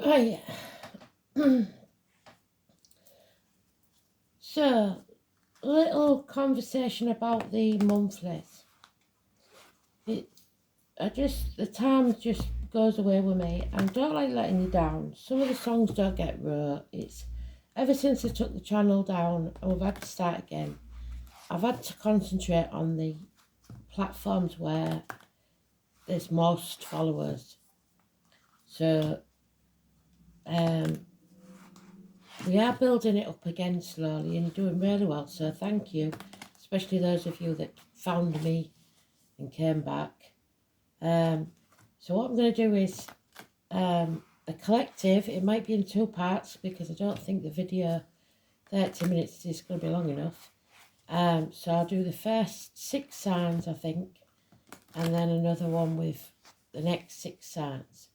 Right. So, a little conversation about the monthlies. The time just goes away with me. I don't like letting you down. Some of the songs don't get wrote. It's ever since I took the channel down and we've had to start again. I've had to concentrate on the platforms where there's most followers. So, we are building it up again slowly and you're doing really well, so thank you, especially those of you that found me and came back. So what I'm going to do is a collective. It might be in 2 parts because I don't think the video 30 minutes is going to be long enough. So I'll do the first 6 signs, I think, and then another one with the next 6 signs.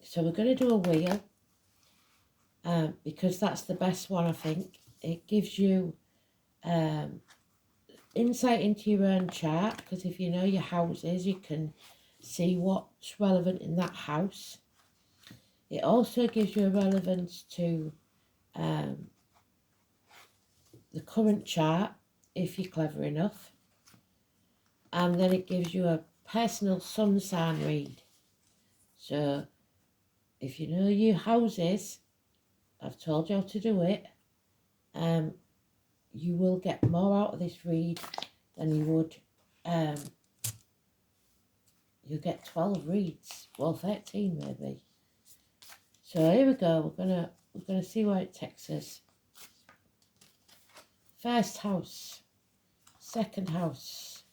So we're going to do a wheel. Because that's the best one, I think. It gives you insight into your own chart, because if you know your houses, you can see what's relevant in that house. It also gives you a relevance to the current chart, if you're clever enough. And then it gives you a personal sun sign read. So if you know your houses, I've told you how to do it. You will get more out of this read than you would. You'll get 12 reads, well 13 maybe. So here we go. We're gonna see where it takes us. First house, second house,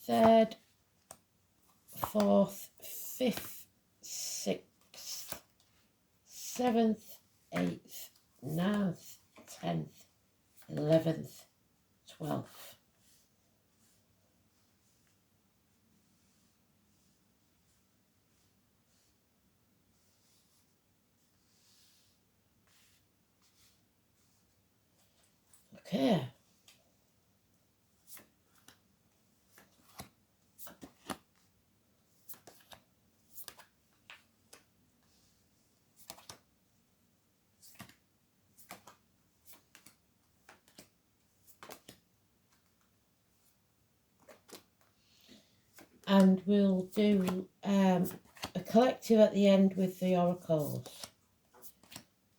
third, fourth, fifth, sixth, seventh, eighth, 9th, 10th, 11th, 12th. Okay. And we'll do a collective at the end with the oracles.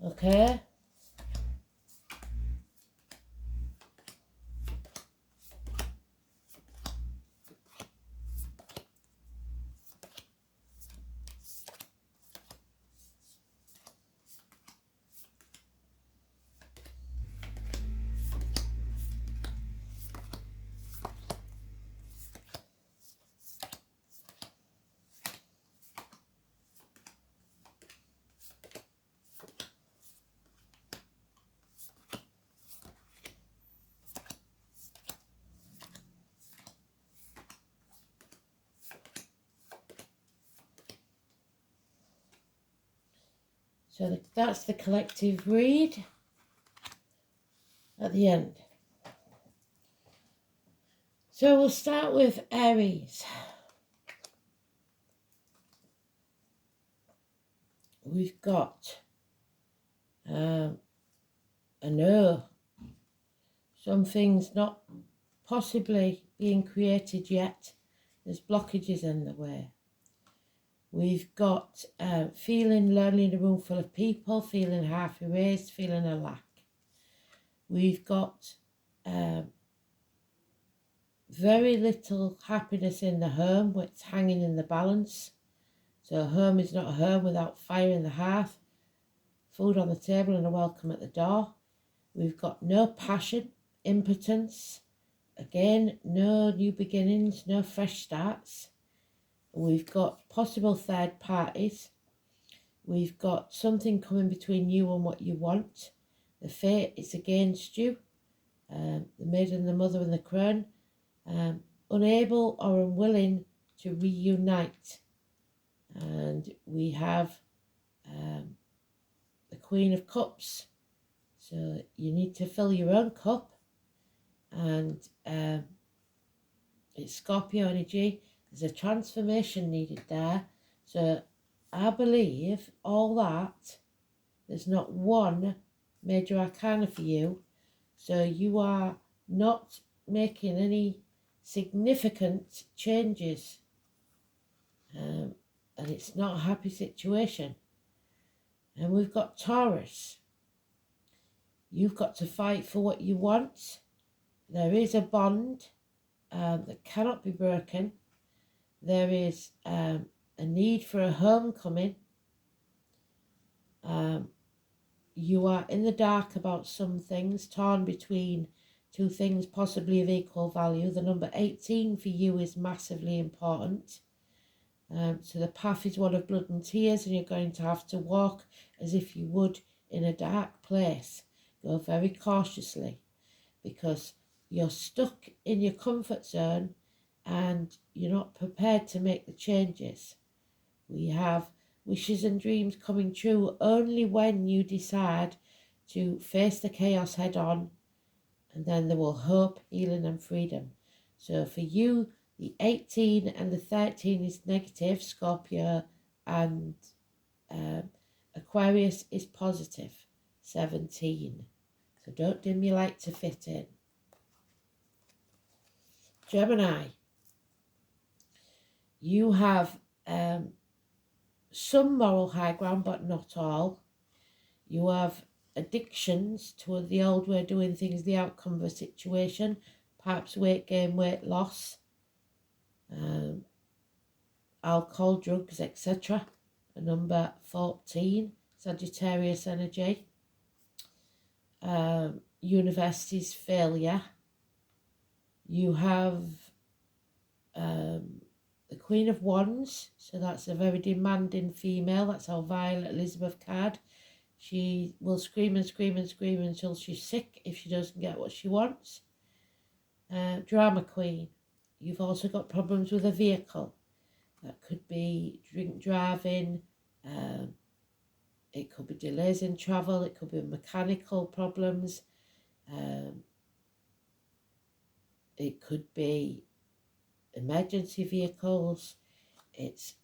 Okay? So that's the collective read at the end. So we'll start with Aries. We've got a no. Something's not possibly being created yet. There's blockages in the way. We've got feeling lonely in a room full of people, feeling half erased, feeling a lack. We've got very little happiness in the home, it's hanging in the balance. So a home is not a home without fire in the hearth, food on the table and a welcome at the door. We've got no passion, impotence. Again, no new beginnings, no fresh starts. We've got possible third parties. We've got something coming between you and what you want. The fate is against you. The maiden, the mother and the crone. Unable or unwilling to reunite. And we have the Queen of Cups. So you need to fill your own cup. And it's Scorpio energy. There's a transformation needed there. So I believe all that, there's not one major arcana for you. So you are not making any significant changes. And it's not a happy situation. And we've got Taurus. You've got to fight for what you want. There is a bond that cannot be broken. There is a need for a homecoming. You are in the dark about some things, torn between two things possibly of equal value. The number 18 for you is massively important. So the path is one of blood and tears, and you're going to have to walk as if you would in a dark place. Go very cautiously, because you're stuck in your comfort zone and you're not prepared to make the changes. We have wishes and dreams coming true only when you decide to face the chaos head on, and then there will hope, healing and freedom. So for you, the 18 and the 13 is negative. Scorpio and Aquarius is positive. 17. So don't dim your light to fit in. Gemini. You have some moral high ground, but not all. You have addictions to the old way of doing things, the outcome of a situation, perhaps weight gain, weight loss, alcohol, drugs, etc. Number 14, Sagittarius energy. University's failure. You have the Queen of Wands, so that's a very demanding female. That's our Violet Elizabeth card. She will scream and scream and scream until she's sick if she doesn't get what she wants. Drama Queen. You've also got problems with a vehicle. That could be drink driving. It could be delays in travel. It could be mechanical problems. It could be emergency vehicles. It's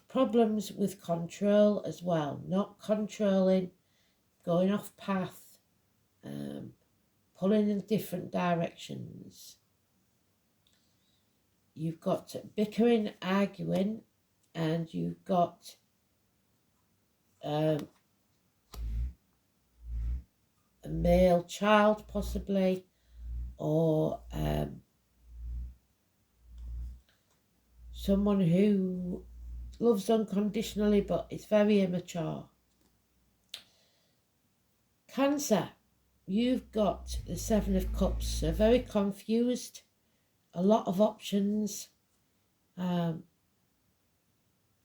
problems with control as well, not controlling, going off path, pulling in different directions. You've got bickering, arguing, and you've got a male child possibly, or someone who loves unconditionally but is very immature. Cancer, you've got the Seven of Cups, so very confused, a lot of options,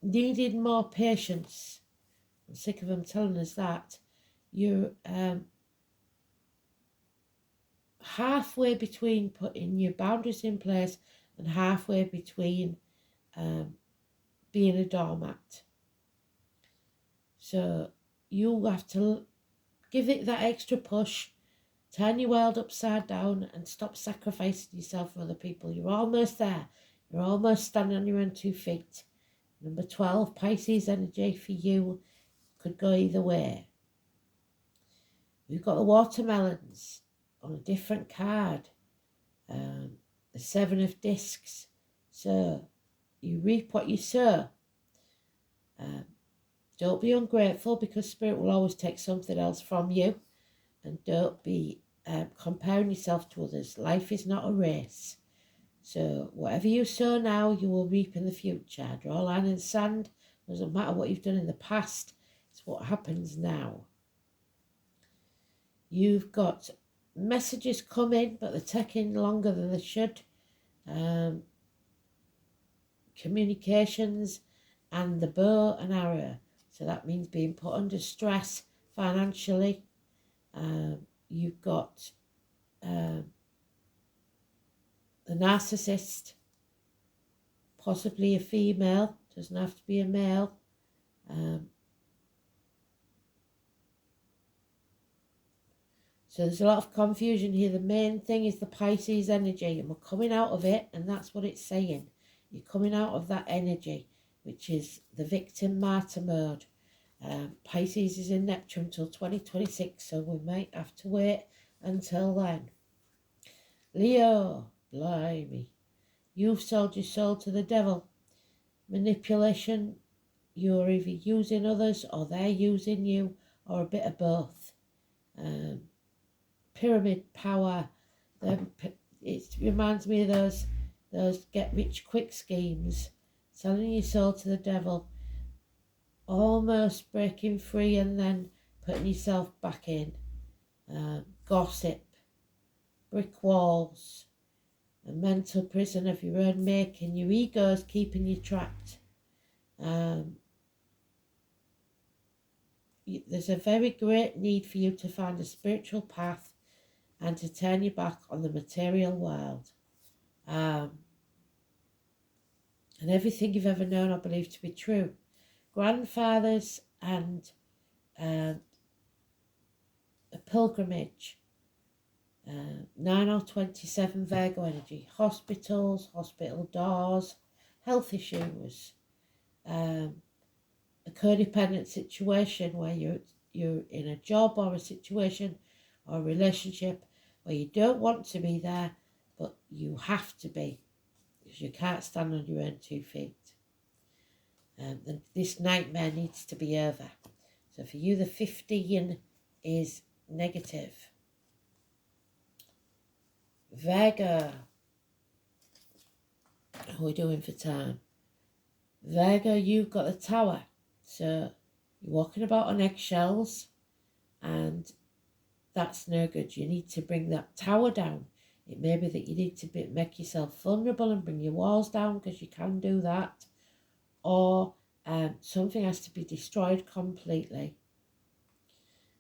needed more patience. I'm sick of them telling us that. You're halfway between putting your boundaries in place and halfway between being a doormat. So you'll have to give it that extra push, turn your world upside down and stop sacrificing yourself for other people. You're almost there. You're almost standing on your own 2 feet. Number 12, Pisces energy for you, could go either way. We've got the watermelons on a different card. The 7 of discs. So you reap what you sow. Don't be ungrateful, because Spirit will always take something else from you. And don't be comparing yourself to others. Life is not a race. So whatever you sow now, you will reap in the future. Draw a line in the sand. Doesn't matter what you've done in the past. It's what happens now. You've got messages coming, but they're taking longer than they should. Communications and the bow and arrow. So that means being put under stress financially. You've got the narcissist, possibly a female, doesn't have to be a male. So there's a lot of confusion here. The main thing is the Pisces energy, and we're coming out of it, and that's what it's saying. You're coming out of that energy, which is the victim martyr mode. Pisces is in Neptune till 2026, so we might have to wait until then. Leo, blimey. You've sold your soul to the devil. Manipulation, you're either using others or they're using you, or a bit of both. Pyramid power, it reminds me of those get-rich-quick schemes. Selling your soul to the devil, almost breaking free and then putting yourself back in. Gossip, brick walls, a mental prison of your own making. Your ego is keeping you trapped. There's a very great need for you to find a spiritual path and to turn your back on the material world. And everything you've ever known or believed to be true. Grandfathers and a pilgrimage. 9 or 27 Virgo energy. Hospitals, hospital doors, health issues. A codependent situation where you're in a job or a situation or a relationship where you don't want to be there, but you have to be because you can't stand on your own 2 feet. This nightmare needs to be over. So for you, the 15 is negative. Virgo, how are we doing for time? Virgo, you've got the Tower. So you're walking about on eggshells, and that's no good. You need to bring that tower down. It may be that you need to make yourself vulnerable and bring your walls down, because you can do that. Or something has to be destroyed completely.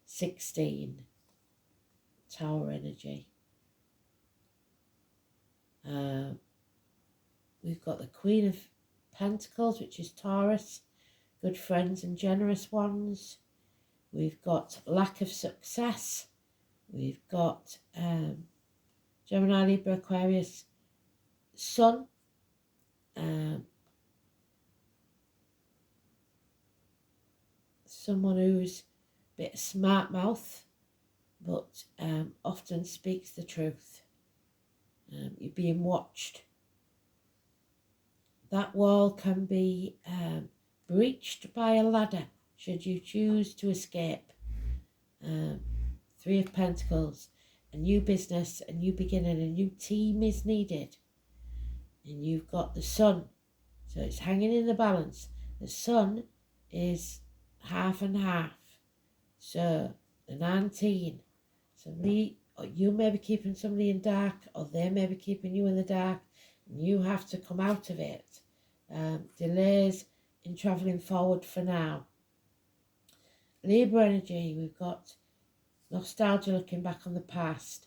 16. Tower energy. We've got the Queen of Pentacles, which is Taurus. Good friends and generous ones. We've got lack of success. We've got Gemini, Libra, Aquarius, Sun. Someone who's a bit smart mouth, but often speaks the truth. You're being watched. That wall can be breached by a ladder should you choose to escape. 3 of Pentacles. A new business, a new beginning, a new team is needed. And you've got the Sun. So it's hanging in the balance. The Sun is half and half. So the 19. Somebody, or you may be keeping somebody in dark, or they may be keeping you in the dark, and you have to come out of it. Delays in travelling forward for now. Libra energy, we've got nostalgia, looking back on the past.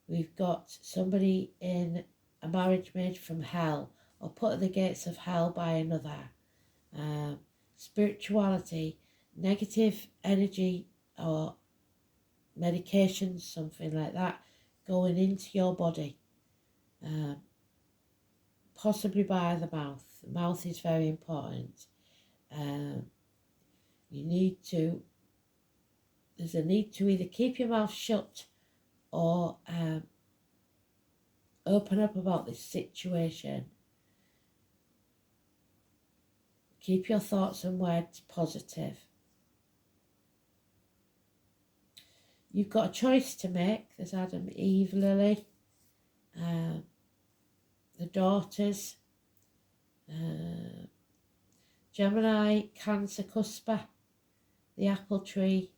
We've got somebody in a marriage made from hell, or put at the gates of hell by another. Spirituality, negative energy or medications, something like that, going into your body. Possibly by the mouth. The mouth is very important. There's a need to either keep your mouth shut or open up about this situation. Keep your thoughts and words positive. You've got a choice to make. There's Adam, Eve, Lily, the daughters, Gemini, Cancer, Cusper, the apple tree,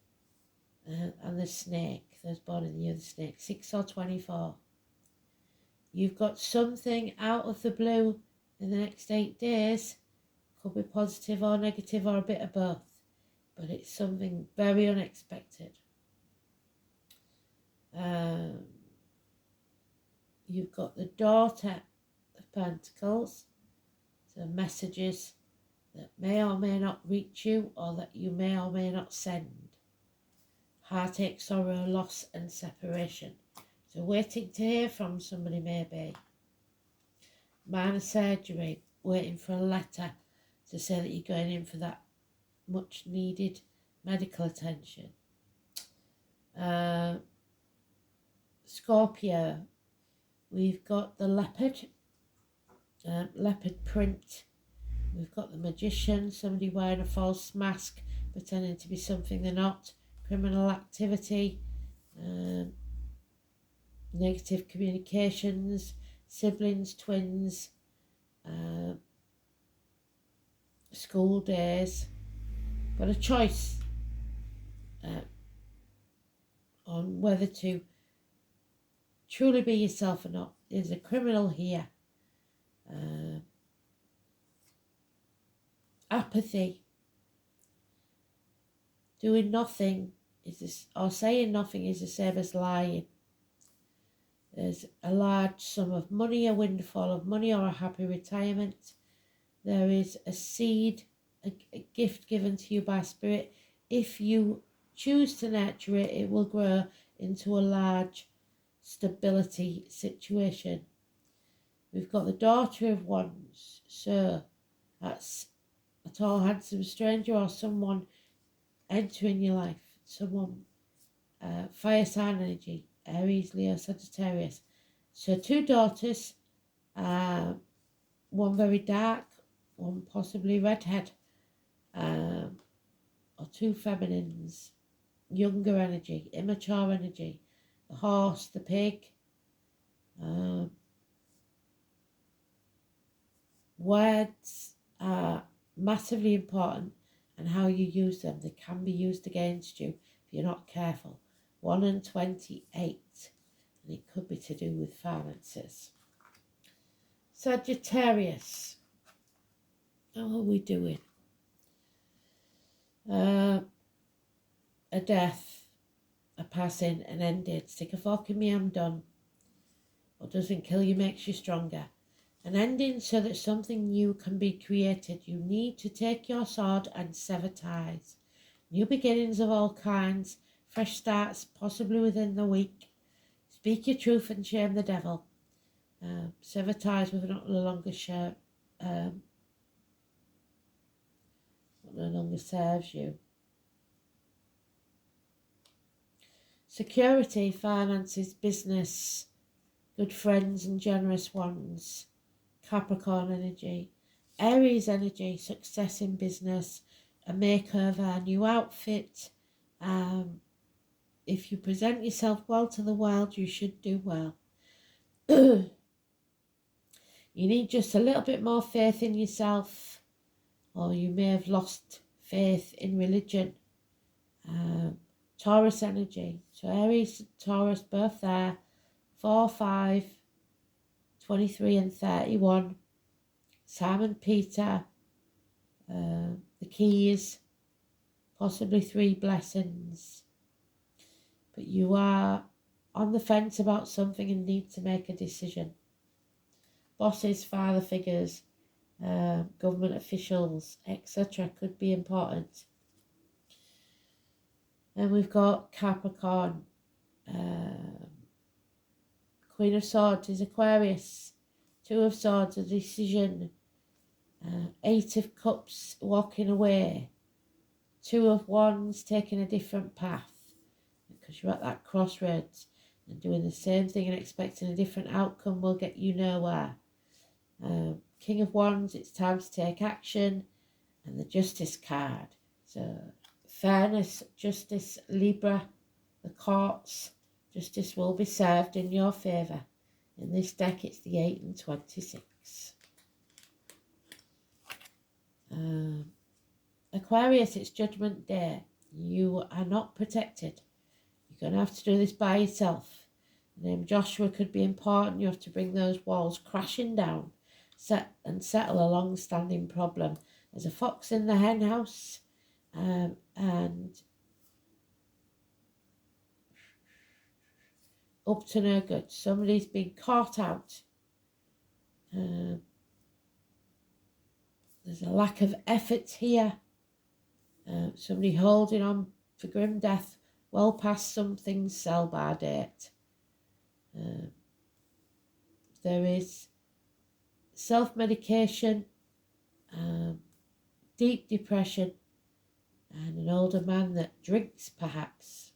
and the snake. Those born in the year of the snake, 6 or 24. You've got something out of the blue in the next 8 days. Could be positive or negative or a bit of both, but it's something very unexpected. You've got the Daughter of Pentacles, so messages that may or may not reach you, or that you may or may not send. Heartache, sorrow, loss and separation. So waiting to hear from somebody maybe. Minor surgery. waiting for a letter to say that you're going in for that much needed medical attention. Scorpio, we've got the leopard print. We've got the magician, somebody wearing a false mask, pretending to be something they're not. Criminal activity, negative communications, siblings, twins, school days. Got a choice on whether to truly be yourself or not. There's a criminal here. Apathy. Doing nothing or saying nothing is the same as lying. There's a large sum of money, a windfall of money, or a happy retirement. There is a seed, a gift given to you by Spirit. If you choose to nurture it, it will grow into a large stability situation. We've got the Daughter of Wands. So that's a tall, handsome stranger or someone entering your life. Someone, fire sign energy, Aries, Leo, Sagittarius. So 2 daughters, one very dark, one possibly redhead, or 2 feminines, younger energy, immature energy, the horse, the pig. Words are massively important, and how you use them. They can be used against you if you're not careful. 1 and 28, and it could be to do with finances. Sagittarius, how are we doing? A death, a passing, an ending. Stick a fork in me, I'm done. What doesn't kill you makes you stronger. An ending so that something new can be created. You need to take your sword and sever ties. New beginnings of all kinds, fresh starts possibly within the week. Speak your truth and shame the devil. Sever ties with no longer no longer serves you. Security, finances, business, good friends and generous ones. Capricorn energy. Aries energy, success in business, a makeover, a new outfit. If you present yourself well to the world, you should do well. You need just a little bit more faith in yourself, or you may have lost faith in religion. Taurus energy. So Aries, Taurus, both there. 4, 5, 23 and 31. Simon Peter. The keys. Possibly 3 blessings. But you are on the fence about something and need to make a decision. Bosses, father figures, government officials, etc. could be important. And we've got Capricorn. Queen of Swords is Aquarius. 2 of Swords, a decision. 8 of Cups, walking away. 2 of Wands, taking a different path. Because you're at that crossroads, and doing the same thing and expecting a different outcome will get you nowhere. King of Wands, it's time to take action. And the Justice card. So fairness, justice, Libra, the courts. Justice will be served in your favour. In this deck, it's the 8 and 26. Aquarius, it's Judgment Day. You are not protected. You're going to have to do this by yourself. The name Joshua could be important. You have to bring those walls crashing down and settle a long-standing problem. There's a fox in the hen house, and up to no good. Somebody's been caught out. There's a lack of effort here. Somebody holding on for grim death well past something's sell-by date. There is self-medication deep depression, and an older man that drinks, perhaps.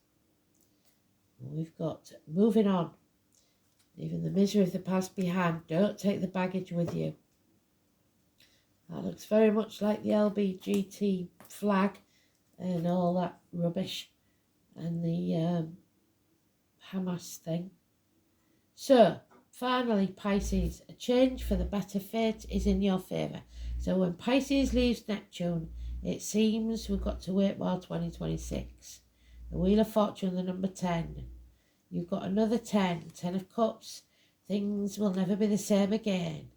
We've got moving on, leaving the misery of the past behind. Don't take the baggage with you. That looks very much like the LBGT flag and all that rubbish and the Hamas thing. So, finally, Pisces, a change for the better. Fate is in your favour. So when Pisces leaves Neptune, it seems we've got to wait while 2026. The Wheel of Fortune, the number 10. You've got another 10 of Cups. Things will never be the same again.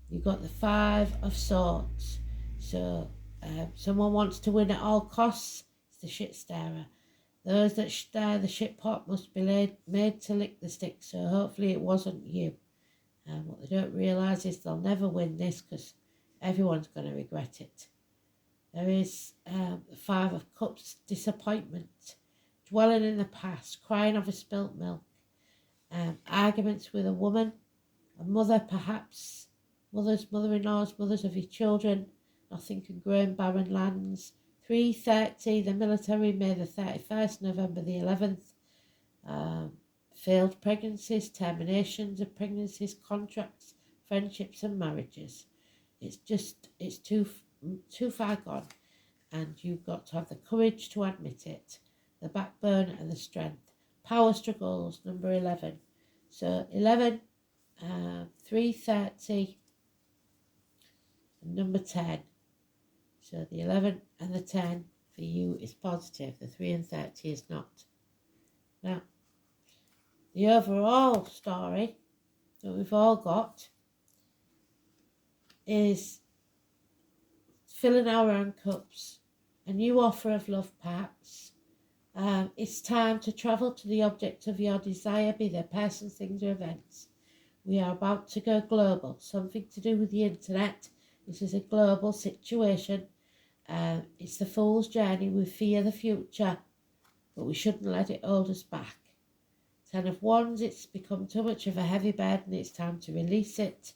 You've got the 5 of Swords. So someone wants to win at all costs. It's the shit starer. Those that stir the shit pot must be made to lick the stick. So hopefully it wasn't you. What they don't realise is they'll never win this because everyone's going to regret it. There is the 5 of Cups, disappointment, dwelling in the past, crying over spilt milk, arguments with a woman, a mother perhaps, mothers, mother-in-laws, mothers of your children, nothing can grow in barren lands. 3:30, the military, May the 31st, November the 11th. Failed pregnancies, terminations of pregnancies, contracts, friendships and marriages. It's too far gone, and you've got to have the courage to admit it, the backbone and the strength. Power struggles, number 11. So 11, 3:30, and number 10. So the 11 and the 10 for you is positive. The 3 and 30 is not. Now, the overall story that we've all got is filling our own cups. A new offer of love, perhaps. It's time to travel to the object of your desire, be they persons, things or events. We are about to go global. Something to do with the internet. This is a global situation. It's the fool's journey. We fear the future, but we shouldn't let it hold us back. 10 of Wands, it's become too much of a heavy burden. It's time to release it.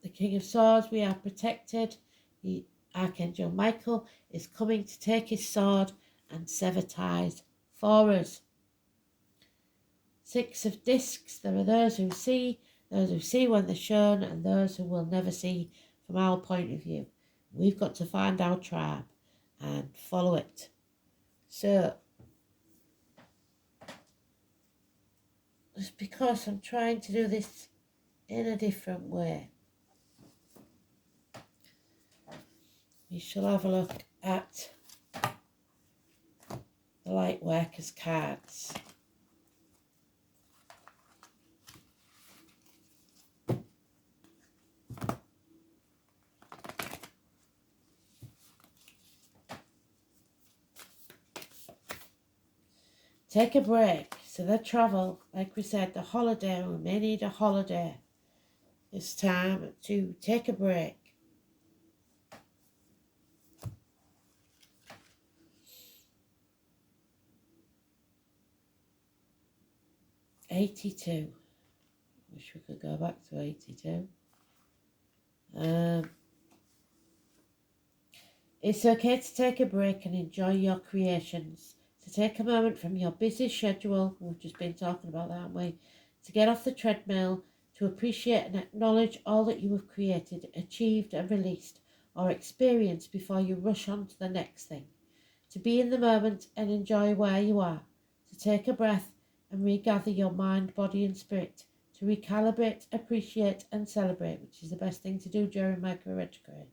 The King of Swords, we are protected. The Archangel Michael is coming to take his sword and sever ties for us. 6 of Discs, there are those who see when they're shown, and those who will never see from our point of view. We've got to find our tribe and follow it. So, just because I'm trying to do this in a different way, we shall have a look at the light workers cards. Take a break. So the travel, like we said, the holiday, we may need a holiday. It's time to take a break. '82. Wish we could go back to 82. It's okay to take a break and enjoy your creations. To take a moment from your busy schedule, we've just been talking about that, haven't we? To get off the treadmill, to appreciate and acknowledge all that you have created, achieved and released or experienced before you rush on to the next thing. To be in the moment and enjoy where you are. To take a breath and regather your mind, body and spirit. To recalibrate, appreciate and celebrate, which is the best thing to do during Mercury retrograde.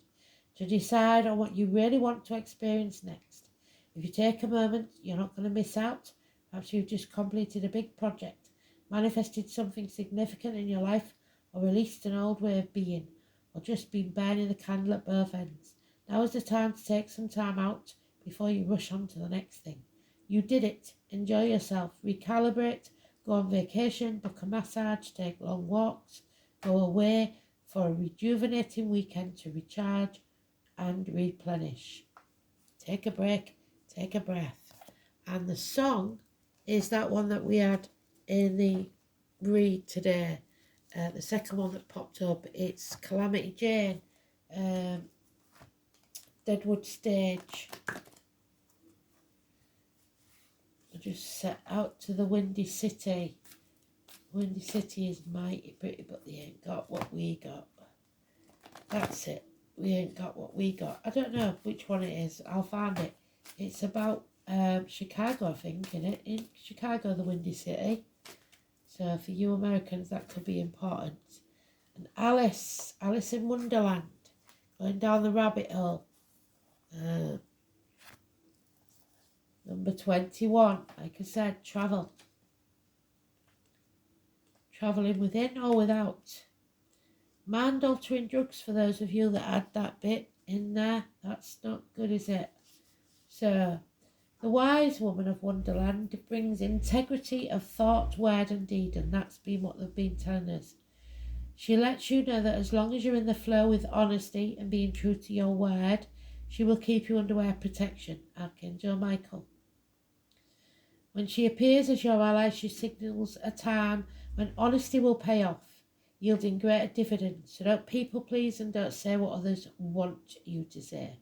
To decide on what you really want to experience next. If you take a moment, you're not going to miss out. Perhaps you've just completed a big project, manifested something significant in your life, or released an old way of being, or just been burning the candle at both ends. Now is the time to take some time out before you rush on to the next thing. You did it. Enjoy yourself. Recalibrate. Go on vacation. Book a massage. Take long walks. Go away for a rejuvenating weekend to recharge and replenish. Take a break. Take a breath. And the song is that one that we had in the read today. The second one that popped up, it's Calamity Jane, Deadwood Stage. I just set out to the Windy City. Windy City is mighty pretty, but they ain't got what we got. That's it. We ain't got what we got. I don't know which one it is. I'll find it. It's about Chicago, I think, innit? In Chicago, the Windy City. So for you Americans, that could be important. And Alice in Wonderland, going down the rabbit hole. Number 21, like I said, travel. Travelling within or without. Mind-altering drugs, for those of you that add that bit in there. That's not good, is it? So, the wise woman of Wonderland brings integrity of thought, word and deed, and that's been what they've been telling us. She lets you know that as long as you're in the flow with honesty and being true to your word, she will keep you under her protection. Archangel Michael. When she appears as your ally, she signals a time when honesty will pay off, yielding greater dividends. So don't people please and don't say what others want you to say.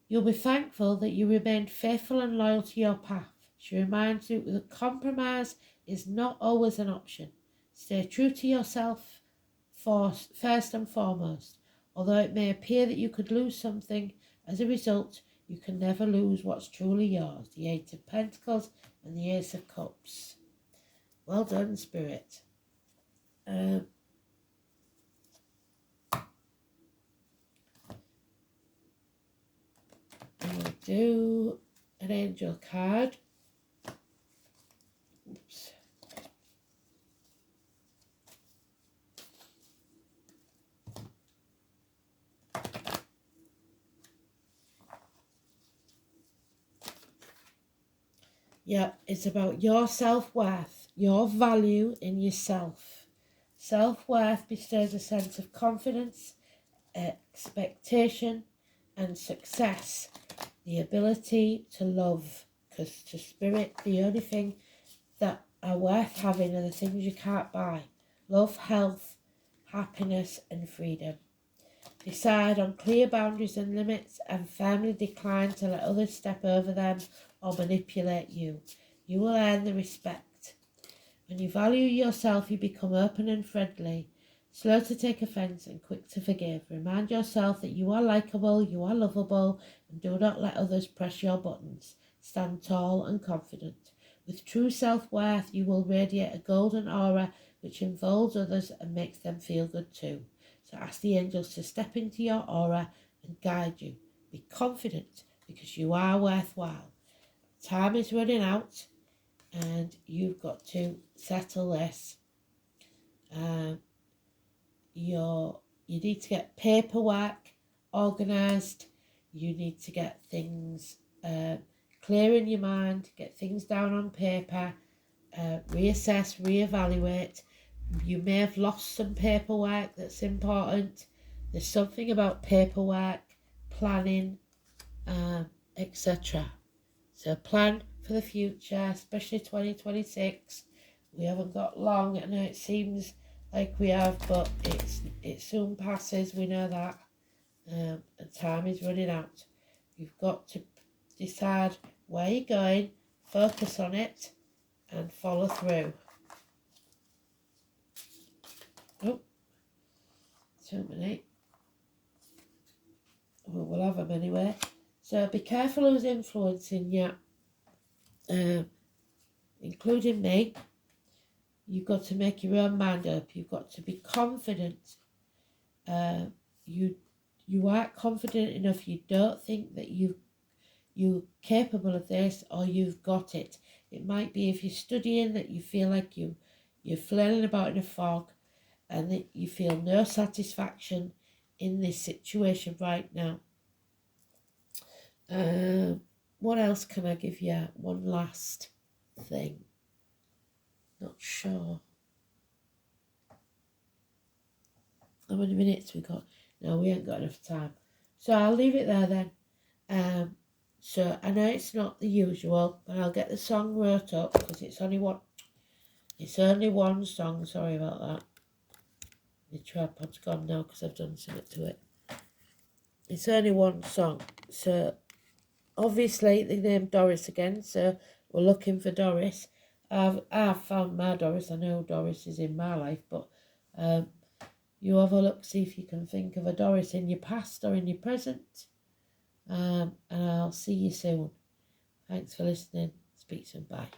You'll be thankful that you remained faithful and loyal to your path. She reminds you that compromise is not always an option. Stay true to yourself first and foremost. Although it may appear that you could lose something as a result, you can never lose what's truly yours. The Eight of Pentacles and the Ace of Cups. Well done, Spirit. I'll do an angel card. Oops. Yeah, it's about your self-worth, your value in yourself. Self-worth bestows a sense of confidence, expectation and success. The ability to love, because to Spirit, the only thing that are worth having are the things you can't buy. Love, health, happiness and freedom. Decide on clear boundaries and limits and firmly decline to let others step over them or manipulate you. You will earn the respect. When you value yourself, you become open and friendly, slow to take offence and quick to forgive. Remind yourself that you are likeable, you are lovable, and do not let others press your buttons. Stand tall and confident. With true self-worth, you will radiate a golden aura which involves others and makes them feel good too. So ask the angels to step into your aura and guide you. Be confident because you are worthwhile. Time is running out and you've got to settle this. You need to get paperwork organised. You need to get things clear in your mind, get things down on paper, reassess, reevaluate. You may have lost some paperwork that's important. There's something about paperwork, planning, etc. So plan for the future, especially 2026. We haven't got long. I know it seems like we have, but it soon passes. We know that. And time is running out. You've got to decide where you're going, focus on it, and follow through. Oh, 2 minutes. Well, we'll have them anyway. So be careful who's influencing you, including me. You've got to make your own mind up. You've got to be confident. You aren't confident enough. You don't think that you're capable of this or you've got it. It might be if you're studying that you feel like you're flailing about in a fog and that you feel no satisfaction in this situation right now. What else can I give you? One last thing. Not sure. How many minutes we got? No, we ain't got enough time. So I'll leave it there then. So I know it's not the usual, but I'll get the song wrote up because it's only one song. Sorry about that. My tripod's gone now because I've done something to it. It's only one song. So obviously they named Doris again, so we're looking for Doris. I've found my Doris. I know Doris is in my life, but you have a look, see if you can think of a Doris in your past or in your present. And I'll see you soon. Thanks for listening. Speak soon. Bye.